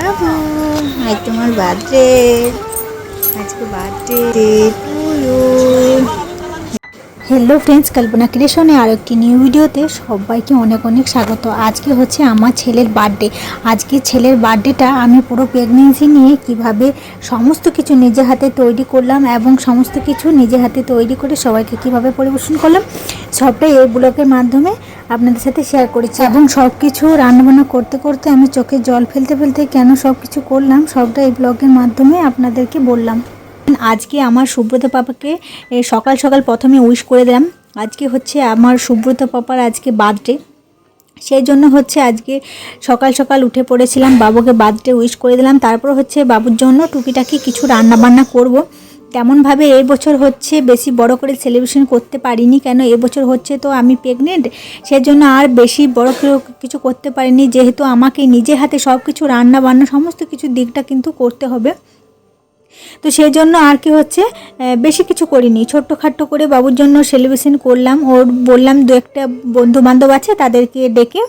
বাবু আজ তোমার বার্থডে, আজকে birthday to you. Hello friends, Kalpana ক্রিয়েশনে আর একটি নিউ ভিডিওতে সবাইকে অনেক অনেক স্বাগত। আজকে হচ্ছে আমার ছেলের বার্থডে। আজকে ছেলের বার্থডেটা আমি পুরো প্রেগনেন্সি নিয়ে কিভাবে সমস্ত কিছু নিজে হাতে তৈরি করলাম এবং সমস্ত কিছু নিজে হাতে তৈরি করে সবাইকে কিভাবে পরিবেশন করলাম সবটাই এই ব্লগের মাধ্যমে আপনাদের সাথে শেয়ার করেছি। এবং সব কিছু রান্নাবান্না করতে করতে আমি চোখে জল ফেলতে ফেলতে কেন সব কিছু করলাম সবটা এই ব্লগের মাধ্যমে আপনাদেরকে বললাম। আজকে আমার সুব্রত পাপাকে সকাল সকাল প্রথমে উইশ করে দিলাম। আজকে হচ্ছে আমার সুব্রত পাপার আজকে বার্থডে, সেই জন্য হচ্ছে আজকে সকাল সকাল উঠে পড়েছিলাম, বাবুকে বার্থডে উইশ করে দিলাম। তারপর হচ্ছে বাবুর জন্য টুকিটাকি কিছু রান্নাবান্না করব। তেমনভাবে এই বছর হচ্ছে বেশি বড় করে সেলিব্রেশন করতে পারিনি, কেন এবছর হচ্ছে তো আমি প্রেগনেন্ট, সেজন্য আর বেশি বড় কিছু করতে পারিনি, যেহেতু আমাকে নিজে হাতে সব কিছু রান্নাবান্না সমস্ত কিছু দিকটা কিন্তু করতে হবে। তো সেই জন্য আর কি হচ্ছে বেশি কিছু করিনি, ছোট্টখাট্টো করে বাবুর জন্য সেলিব্রেশন করলাম। ওর বললাম দু একটা বন্ধু বান্ধব আছে তাদেরকে ডেকে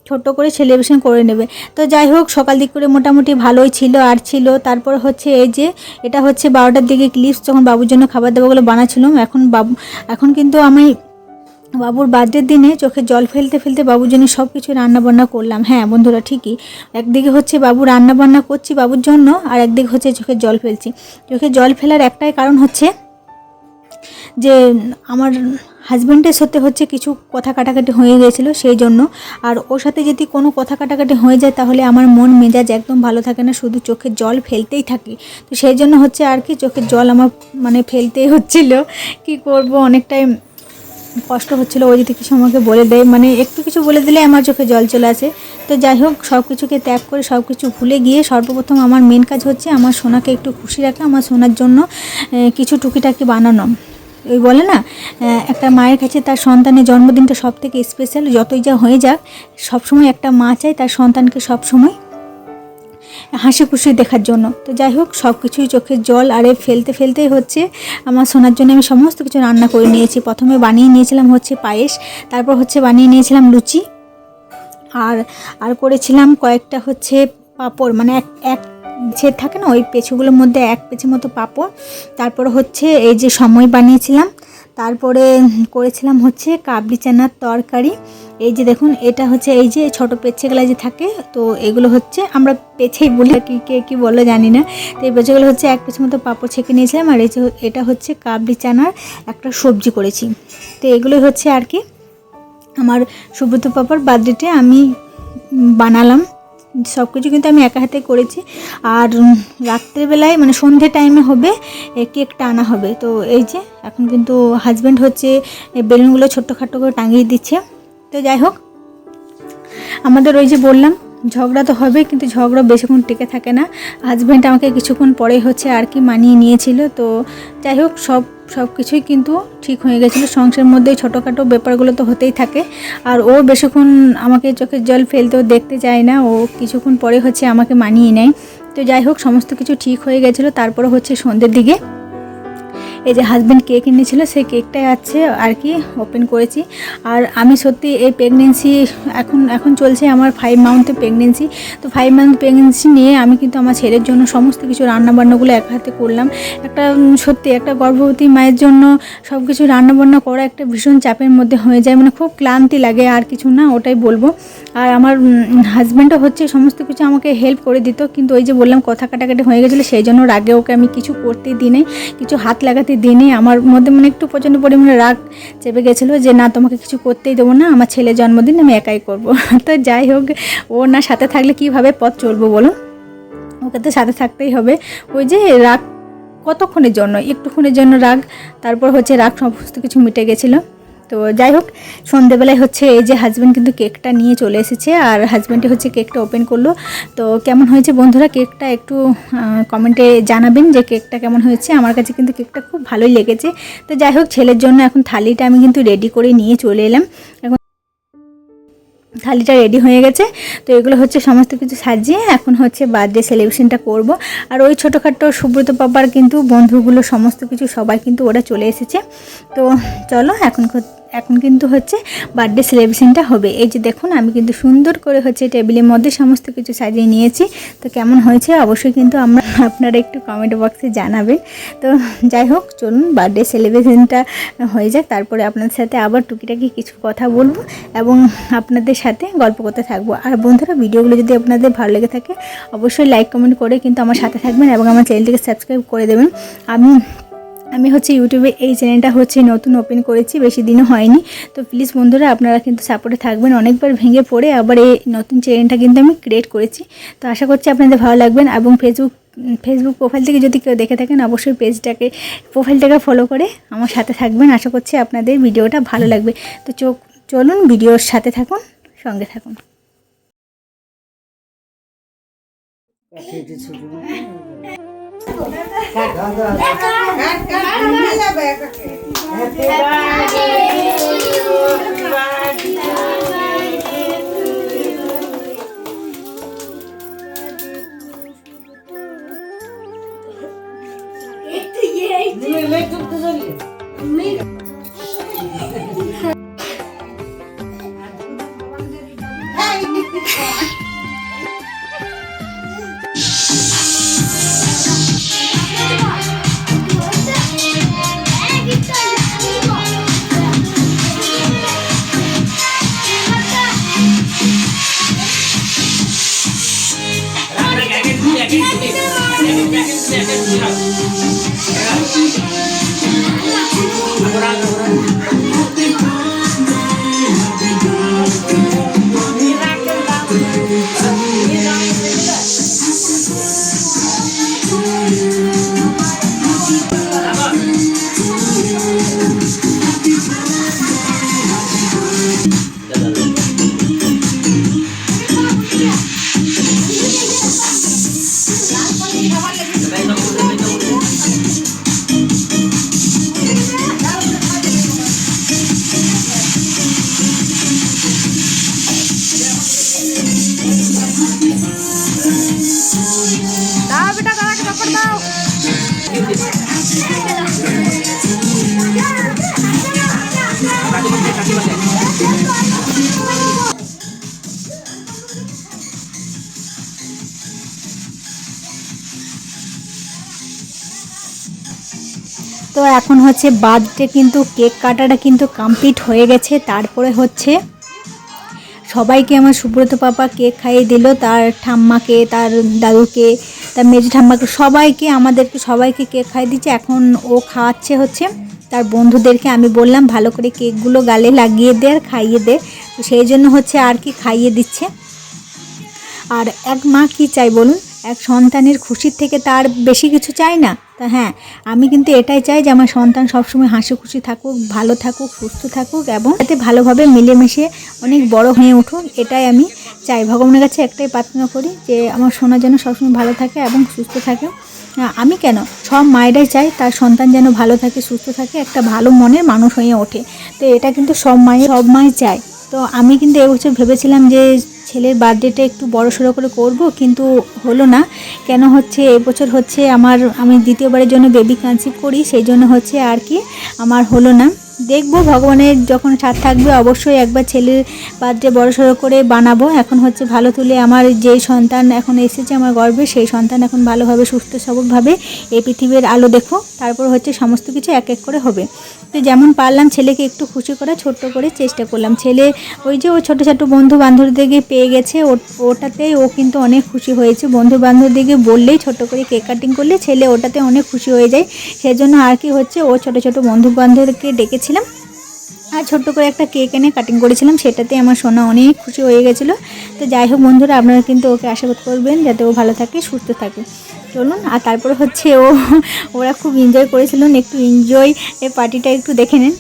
ছোট্ট করে সেলিব্রেশন করে নেবে। তো যাই হোক, সকাল দিক করে মোটামুটি ভালোই ছিল আর ছিল। তারপর হচ্ছে এই যে এটা হচ্ছে 12টার দিকে ক্লিপস, যখন বাবুর জন্য খাবার দাবারগুলো বানাচ্ছিলাম। এখন কিন্তু আমি বাবুর বার্থডের দিনে চোখে জল ফেলতে ফেলতে বাবুর জন্য সব কিছু রান্নাবান্না করলাম। হ্যাঁ বন্ধুরা, ঠিকই, একদিকে হচ্ছে বাবু রান্নাবান্না করছি বাবুর জন্য, আর একদিকে হচ্ছে চোখে জল ফেলছি। চোখে জল ফেলার একটাই কারণ হচ্ছে যে আমার হাজব্যান্ডের সাথে হচ্ছে কিছু কথা কাটাকাটি হয়ে গিয়েছিলো সেই জন্য। আর ওর সাথে যদি কোনো কথা কাটাকাটি হয়ে যায় তাহলে আমার মন মেজাজ একদম ভালো থাকে না, শুধু চোখে জল ফেলতেই থাকি। তো সেই জন্য হচ্ছে আর কি চোখের জল আমার ফেলতেই হচ্ছিল। কি করব, অনেকটাই কষ্ট হচ্ছিলো। ও যদি কিছু আমাকে বলে দেয়, একটু কিছু বলে দিলে আমার চোখে জল চলে আসে। তো যাই হোক, সব কিছুকে ত্যাগ করে সব কিছু ভুলে গিয়ে সর্বপ্রথম আমার মেন কাজ হচ্ছে আমার সোনাকে একটু খুশি রাখা, আমার সোনার জন্য কিছু টুকিটাকি বানানো। ওই বলে না, একটা মায়ের কাছে তার সন্তানের জন্মদিনটা সব থেকে স্পেশাল। যতই যা হয়ে যাক, সবসময় একটা মা চায় তার সন্তানকে সবসময় হাসি খুশি দেখার জন্য। তো যাই হোক, সব কিছুই চোখের জল আরে ফেলতে ফেলতেই হচ্ছে আমার সোনার জন্য আমি সমস্ত কিছু রান্না করে নিয়েছি। প্রথমে বানিয়ে নিয়েছিলাম হচ্ছে পায়েস, তারপর হচ্ছে বানিয়ে নিয়েছিলাম লুচি, আর করেছিলাম কয়েকটা হচ্ছে পাঁপড়, এক ছেদ থাকে না ওই পেছুগুলোর মধ্যে এক পেছু মতো পাঁপড়। তারপর হচ্ছে এই যে সময় বানিয়েছিলাম, তারপরে করেছিলাম হচ্ছে কাবলি চানার তরকারি। এই যে দেখুন, এটা হচ্ছে এই যে ছোটো পেঁচেগুলো যে থাকে, তো এগুলো হচ্ছে আমরা পেঁচেই বলি, কে কী বলো জানি না। তো এই পেঁচেগুলো হচ্ছে এক পেছু মতো পাঁপড় ছেঁকে নিয়েছিলাম। আর এই যে এটা হচ্ছে কাবলি চানার একটা সবজি করেছি। তো এগুলোই হচ্ছে আর কি আমার সুব্রত পাপার বার্থডেতে আমি বানালাম। সব কিছু কিন্তু আমি একা হাতে করেছি। আর রাত্রেবেলায় সন্ধ্যে টাইমে হবে কেকটা আনা হবে। তো এই যে এখন কিন্তু হাজব্যান্ড হচ্ছে বেলুনগুলো ছোট্টখাটো করে টাঙিয়ে দিচ্ছে। তো যাই হোক, আমাদের ওই যে বললাম ঝগড়া তো হবে, কিন্তু ঝগড়া বেশিক্ষণ টিকে থাকে না। হাজব্যান্ড আমাকে কিছুক্ষণ পরে হচ্ছে আর কি মানিয়ে নিয়েছিল। তো যাই হোক, সব কিছুই কিন্তু ঠিক হয়ে গেছিলো। সংসারের মধ্যে ছোটোখাটো ব্যাপারগুলো তো হতেই থাকে। আর ও বেশিক্ষণ আমাকে চোখের জল ফেলতেও দেখতে চায় না, ও কিছুক্ষণ পরে হচ্ছে আমাকে মানিয়ে নেয়। তো যাই হোক, সমস্ত কিছু ঠিক হয়ে গেছিলো। তারপরে হচ্ছে সন্ধ্যের দিকে এই যে হাজব্যান্ড কেক এনেছিল, সেই কেকটাই আছে আর কি ওপেন করেছি। আর আমি সত্যি এই প্রেগনেন্সি এখন চলছে আমার 5 মান্থের প্রেগনেন্সি। তো 5 মান্থ প্রেগনেন্সি নিয়ে আমি কিন্তু আমার ছেলের জন্য সমস্ত কিছু রান্নাবান্নাগুলো এক হাতে করলাম। সত্যি একটা গর্ভবতী মায়ের জন্য সব কিছু রান্নাবান্না করা একটা ভীষণ চাপের মধ্যে হয়ে যায়, খুব ক্লান্তি লাগে, আর কিছু না, ওটাই বলবো। আর আমার হাজব্যান্ডও হচ্ছে সমস্ত কিছু আমাকে হেল্প করে দিত, কিন্তু ওই যে বললাম কথা কাটাকাটি হয়ে গেছিলো, সেই জন্য রাগে ওকে আমি কিছু করতেই দিই নাই, কিছু হাত লাগাতে দিনে আমার মধ্যে একটু প্রচণ্ড পরিমাণে রাগ চেপে গেছিলো যে না, তোমাকে কিছু করতেই দেবো না, আমার ছেলের জন্মদিন আমি একাই করব। তো যাই হোক, ও না সাথে থাকলে কিভাবে পথ চলবো বলুন, ওকে তো সাথে থাকতেই হবে। ওই যে রাগ কতক্ষণের জন্য, একটুক্ষণের জন্য রাগ, তারপর হচ্ছে রাগ সমস্ত কিছু মিটে গেছিলো। তো যাই হোক, সন্ধেবেলায় হচ্ছে এই যে হাজব্যান্ড কিন্তু কেকটা নিয়ে চলে এসেছে, আর হাজব্যান্ডে হচ্ছে কেকটা ওপেন করলো। তো কেমন হয়েছে বন্ধুরা, কেকটা একটু কমেন্টে জানাবেন যে কেকটা কেমন হয়েছে। আমার কাছে কিন্তু কেকটা খুব ভালোই লেগেছে। তো যাই হোক, ছেলের জন্য এখন থালিটা আমি কিন্তু রেডি করে নিয়ে চলে এলাম। এখন থালিটা রেডি হয়ে গেছে। তো এগুলো হচ্ছে সমস্ত কিছু সাজিয়ে এখন হচ্ছে বার্থডে সেলিব্রেশনটা করব। আর ওই ছোটোখাটো সুব্রত পাপার কিন্তু বন্ধুগুলো সমস্ত কিছু সবাই কিন্তু ওরা চলে এসেছে। তো চলো এখন এখন কিন্তু হচ্ছে বার্থডে সেলিব্রেশনটা হবে। এই যে দেখুন আমি কিন্তু সুন্দর করে হচ্ছে টেবিলের মধ্যে সমস্ত কিছু সাজিয়ে নিয়েছি। তো কেমন হয়েছে অবশ্যই কিন্তু আপনারা একটু কমেন্ট বক্সে জানাবেন। তো যাই হোক, চলুন বার্থডে সেলিব্রেশনটা হয়ে যাক, তারপরে আপনাদের সাথে আবার টুকিটাকি কিছু কথা বলবো এবং আপনাদের সাথে গল্প করতে থাকবো। আর বন্ধুরা, ভিডিওগুলো যদি আপনাদের ভালো লেগে থাকে অবশ্যই লাইক কমেন্ট করে কিন্তু আমার সাথে থাকবেন এবং আমার চ্যানেলটিকে সাবস্ক্রাইব করে দেবেন। আমি হচ্ছে ইউটিউবে এই চ্যানেলটা হচ্ছে নতুন ওপেন করেছি, বেশি দিনও হয়নি। তো প্লিজ বন্ধুরা, আপনারা কিন্তু সাপোর্টে থাকবেন। অনেকবার ভেঙে পড়ে আবার এই নতুন চ্যানেলটা কিন্তু আমি ক্রিয়েট করেছি। তো আশা করছি আপনাদের ভালো লাগবেন এবং ফেসবুক প্রোফাইল থেকে যদি কেউ দেখে থাকেন অবশ্যই প্রোফাইলটাকে ফলো করে আমার সাথে থাকবেন। আশা করছি আপনাদের ভিডিওটা ভালো লাগবে। তো চলুন ভিডিওর সাথে থাকুন, সঙ্গে থাকুন। তো এখন হচ্ছে বার্থডে কিন্তু কেক কাটাটা কিন্তু কমপ্লিট হয়ে গেছে। তারপরে হচ্ছে সবাইকে আমার সুব্রত পাপা কেক খাইয়ে দিল, তার ঠাম্মাকে, তার দাদুকে, তার মেজো ঠাম্মাকে, আমাদেরকে সবাইকে কেক খাইয়ে দিচ্ছে। এখন ও খাওয়াচ্ছে হচ্ছে তার বন্ধুদেরকে। আমি বললাম ভালো করে কেকগুলো গালে লাগিয়ে দে আর খাইয়ে দে, তো সেই জন্য হচ্ছে আর কি খাইয়ে দিচ্ছে। আর এক মা কি চাই বলুন, এক সন্তানের খুশির থেকে তার বেশি কিছু চাই না। তা হ্যাঁ, আমি কিন্তু এটাই চাই যে আমার সন্তান সবসময় হাসি খুশি থাকুক, ভালো থাকুক, সুস্থ থাকুক এবং যাতে ভালোভাবে মিলেমিশে অনেক বড় হয়ে উঠুক, এটাই আমি চাই। ভগবানের কাছে একটাই প্রার্থনা করি যে আমার সোনা যেন সবসময় ভালো থাকে এবং সুস্থ থাকে। আমি কেন, সব মায়েরাই চায় তার সন্তান যেন ভালো থাকে, সুস্থ থাকে, একটা ভালো মনের মানুষ হয়ে ওঠে। তো এটা কিন্তু সব মাই চায়। তো আমি কিন্তু এবছর ভেবেছিলাম যে ছেলের বার্থডেটা একটু বড়সড় করে করব, কিন্তু হলো না। কেন হচ্ছে এবছর হচ্ছে আমি দ্বিতীয়বারের জন্য বেবি কনসিভ করি, সেই জন্য হচ্ছে আর কি আমার হলো না। দেখব ভগবানের যখন সাথ থাকবে অবশ্যই একবার ছেলের বার্থডে বড়সড় করে বানাবো। এখন হচ্ছে ভালো তুলে আমার যেই সন্তান এখন এসেছে আমার গর্ভে, সেই সন্তান এখন ভালোভাবে সুস্থ সবলভাবে এই পৃথিবীর আলো দেখো, তারপর হচ্ছে সমস্ত কিছু এক এক করে হবে। তো যেমন পারলাম ছেলেকে একটু খুশি করা, ছোট্ট করে চেষ্টা করলাম। ছেলে ওই যে ও ছোটো ছোটো বন্ধু বান্ধবদেরকে পেয়ে গেছে, ওটাতেই ও কিন্তু অনেক খুশি হয়েছে। বন্ধু বান্ধবদেরকে বললেই ছোট্ট করে কেক কাটিং করলে ছেলে ওটাতে অনেক খুশি হয়ে যায়। সেই জন্য আর কি হচ্ছে ও ছোটো ছোটো বন্ধু বান্ধবদেরকে ডেকেছিলাম আর ছোট্ট করে একটা কেক এনে কাটিং করেছিলাম, সেটাতে আমার সোনা অনেক খুশি হয়ে গেছিলো। তো যাই হোক বন্ধুরা, আপনারা কিন্তু ওকে আশীর্বাদ করবেন যাতে ও ভালো থাকে, সুস্থ থাকে। চলুন, আর তারপরে হচ্ছে ওরা খুব এনজয় করেছিলেন, একটু এনজয় এই পার্টিটা একটু দেখে নেন।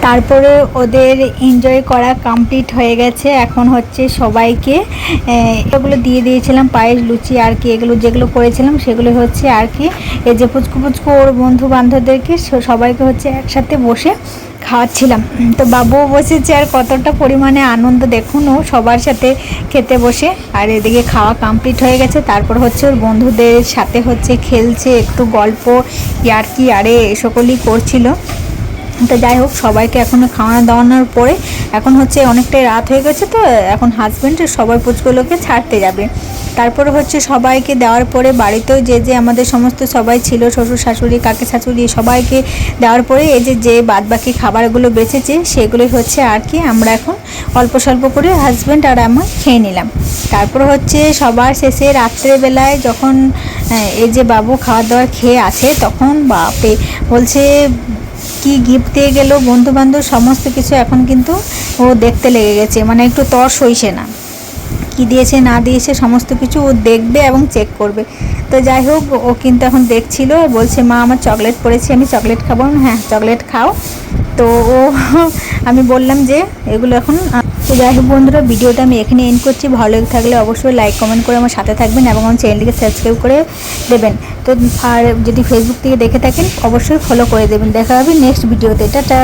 তারপরে ওদের এনজয় করা কমপ্লিট হয়ে গেছে। এখন হচ্ছে সবাইকে এগুলো দিয়ে দিয়েছিলাম, পায়েস, লুচি আর কি, এগুলো যেগুলো করেছিলাম সেগুলো হচ্ছে আর কি। এই যে পুচকু পুচকু ওর বন্ধু বান্ধবদেরকে সবাইকে হচ্ছে একসাথে বসে খাওয়াচ্ছিলাম। তো বাবুও বসেছে, আর কতটা পরিমাণে আনন্দ দেখুন ও সবার সাথে খেতে বসে। আর এদিকে খাওয়া কমপ্লিট হয়ে গেছে। তারপর হচ্ছে ওর বন্ধুদের সাথে হচ্ছে খেলছে, একটু গল্প ইয়ার্কি আরে সকলেই করছিল। তো যাই হোক, সবাইকে এখন খাওয়ানো দাওয়ানোর পরে এখন হচ্ছে অনেকটাই রাত হয়ে গেছে, তো এখন হাজব্যান্ড সবাই পুচকুলোকে ছাড়তে যাবে। তারপরে হচ্ছে সবাইকে দেওয়ার পরে বাড়িতেও যে আমাদের সমস্ত সবাই ছিল, শ্বশুর শাশুড়ি, কাকি শাশুড়ি, সবাইকে দেওয়ার পরে এই যে বাদবাকি খাবারগুলো বেঁচেছে সেগুলোই হচ্ছে আর কি আমরা এখন অল্প স্বল্প করে হাজব্যান্ড আর আমি খেয়ে নিলাম। তারপর হচ্ছে সবার শেষে রাত্রেবেলায় যখন এই যে বাবু খাওয়া দাওয়ার খেয়ে আছে, তখন বাপে বলছে কি গিফট দিয়ে গেল বন্ধু বান্ধব সমস্ত কিছু, এখন কিন্তু ও দেখতে লেগে গেছে, মানে একটু তর সইছে না, কি দিয়েছে না দিয়েছে সমস্ত কিছু ও দেখবে এবং চেক করবে। তো যাই হোক, ও কিন্তু এখন দেখছিল, বলছে মা আমার চকলেট পড়েছে, আমি চকলেট খাবো। হ্যাঁ চকলেট খাও। তো ও আমি বললাম যে এগুলো এখন। তো যাই হোক বন্ধুরা, ভিডিওটা আমি এখানে এন্ড করছি। ভালো থাকলে অবশ্যই লাইক কমেন্ট করে আমার সাথে থাকবেন এবং আমার চ্যানেলটিকে সাবস্ক্রাইব করে দেবেন। তো আর যদি ফেসবুক থেকে দেখে থাকেন অবশ্যই ফলো করে দেবেন। দেখা হবে নেক্সট ভিডিওতে। টাটা।